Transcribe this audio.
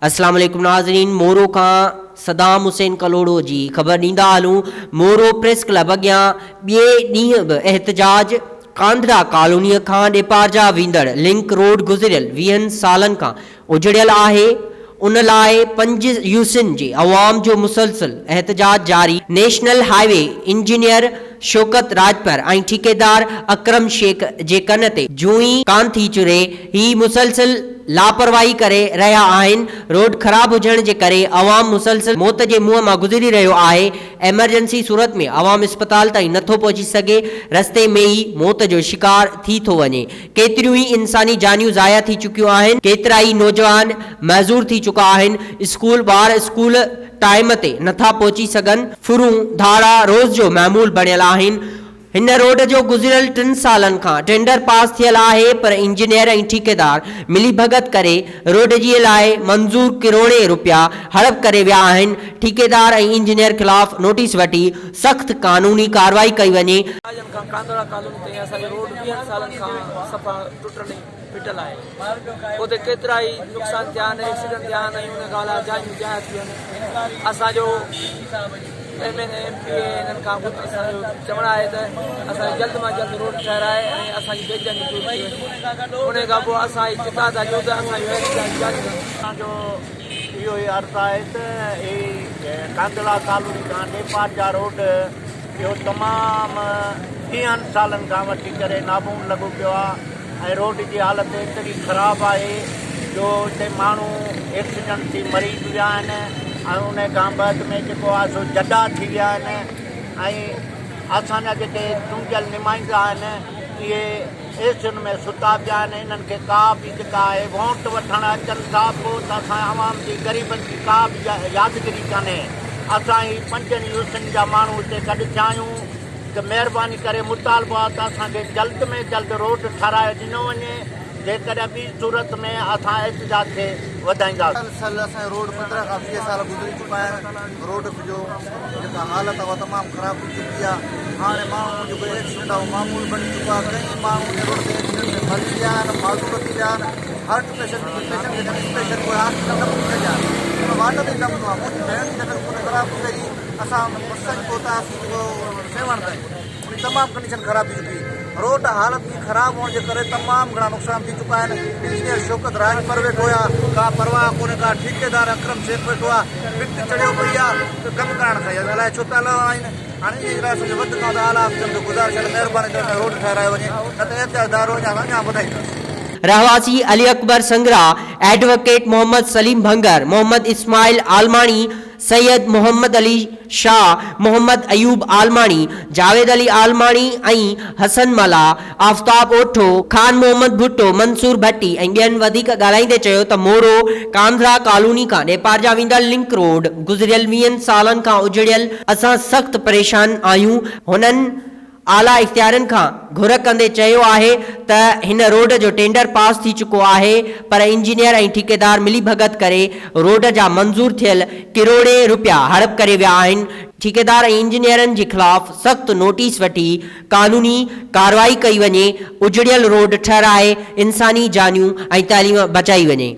अस्सलाम वालेकुम नाज़रीन। मोरो का सदाम हुसैन कलोड़ो जी ख़बर ॾींदा हलूं। मोरो प्रेस क्लब अॻियां ॿिए ॾींहं बि एहतजाज। कांधरा कॉलोनीअ खां ॾेपारजा वेंदड़ लिंक रोड गुज़िरियल 20 सालनि खां उजड़ियल आहे। उन लाइ 5 यूसिन जे अवाम जो मुसलसल एहतजाज जारी। National highway engineer Shaukat Rajpar ऐं ठेकेदार अकरम शेख जे कन ते जूई कान थी चुरे। ही मुसलसल लापरवाही करे रहिया आहिनि। रोड ख़राब हुजण जे करे अवाम मुसलसल मौत जे मुंहं मां गुज़री रहियो आहे। एमरजेंसी सूरत में अवाम अस्पताल ताईं नथो पहुची सघे, रस्ते में ई मौत जो शिकार थी थो वञे। केतिरियूं ई इंसानी जानियूं ज़ाया थी चुकियूं आहिनि, केतिरा ई नौजवान मज़ूर थी चुका आहिनि। स्कूल ॿार स्कूल टाइम ते नथा पहुची सघनि। फुरूं धाड़ा रोज़ जो मामूल बणियल आहिनि। हिन रोड जो गुज़िरियल 3 सालनि खां टेंडर पास थियल आहे, पर इंजीनियर ऐं ठेकेदार मिली भगत करे रोड जी लाइ मंज़ूर करोड़े रुपया हड़प करे विया आहिनि। ठेकेदार ऐं इंजीनियर खिलाफ़ नोटिस वठी सख़्त कानूनी कार्रवाई कई वञे। कांधरा कॉलोनी ते असांजो रोड 20 सालनि खां सफ़ा टुटल फिटल आहे। उते केतिरा ई नुक़सान थिया आहिनि, एक्सीडेंट थिया आहिनि, उन ॻाल्हि जायूं ज़ाया थी आहिनि। असांजो MLA MP हिननि खां असांजो चवणु आहे त असांखे जल्द मां जल्द रोड ठाहिराए ऐं असांजी बेचैनी दूर थी वञे। उन खां पोइ असां चिता था ॾियूं त असांजो इहो ई अर्ज़ु आहे त ही कांधरा कॉलोनी खां ॾेपारजा रोड इहो तमामु 20 सालनि खां वठी करे नाबून लॻो पियो आहे ऐं रोड जी हालत एतिरी ख़राबु आहे जो हिते माण्हू एक्सीडेंट थी मरी विया आहिनि ऐं उन खां बाद में जेको आहे सो जॾा थी विया आहिनि। ऐं असांजा जेके चूंडियल नुमाइंदा आहिनि इहे एसियुनि में सुता पिया आहिनि। इन्हनि खे का बि जेका आहे वोट वठणु अचनि था पोइ त असां आवाम जी ग़रीबनि जी का बि यादगिरी कान्हे। असां ई 5 यूसिन जा माण्हू हिते गॾु थिया आहियूं त महिरबानी करे मुतालबो आहे त असांखे जल्द में जल्द रोड ठाराए ॾिनो वञे, जेकॾहिं ॿी सूरत में असां एहतजाज खे वधाईंदासीं। असांजो रोड 15 खां 20 साल गुज़री चुका आहिनि। रोड जो जेका हालत आहे उहा तमामु ख़राब थी चुकी आहे। हाणे माण्हू जेको एक्सीडेंट आहे उहो मामूल बणी चुको आहे। कई माण्हू रोड ते एक्सीडेंट में मरी विया आहिनि, माज़ूर थी विया आहिनि। हार्ट पेशेंट स्पेशल कोई हॉस्पिटल न पहुची सघिया, वाट ते न मिलो आहे। मुंहिंजी भेण जी नज़र कोन ख़राब थी वई, असां बसनि पहुतासीं सेवण ताईं, उन तमामु कंडीशन ख़राब थी चुकी। रोड हालत की ख़राब होने के करे तमाम घणा नुक़सान थी चुका है। इंजीनियर शौकत राजपर वेठो है, का परवाह कोने का ठेकेदार अकरम शेख वेठो है, मिट्टी चढ़ियो पई आहे त कमु करणु खई अलाए छो था आहिनि। हाणे इहे असांखे वधि खां वधि आला अफ़सर गुज़ारिश आहे महिरबानी करे रोड ठाहिराए वञे, न त एहतियातदार अञा वधाईंदासीं। रहवासी अली अकबर संगरा, एडवोकेट मोहम्मद सलीम भंगर, मोहम्मद इस्माइल आलमानी, सैयद मोहम्मद अली शाह, मोहम्मद अयूब आलमानी, जावेद अली आलमानी ऐं हसन मला, आफ्ताब ओठो, खान मोहम्मद भुट्टो, मंसूर भट्टी ऐं ॿियनि वधीक ॻाल्हाईंदे चयो त मोरो कांधरा कॉलोनी खां ॾेपारजा वेंदड़ लिंक रोड गुज़िरियल 20 सालनि खां उजड़ियल, असां सख़्त परेशान आहियूं। हुननि आला इख्तियारनि खां घुर कंदे चयो आहे त हिन रोड जो टेंडर पास थी चुको आहे, पर इंजीनियर ऐं ठेकेदार मिली भगत करे रोड जा मंज़ूर थियल करोड़े रुपया हड़प करे विया आहिनि। ठेकेदार ऐं इंजीनियरनि जे ख़िलाफ़ सख़्त नोटिस वठी कानूनी कार्रवाई कई वञे, उजड़ियल रोड ठहिराए इंसानी जानियूं ऐं तालीम बचाई वञे।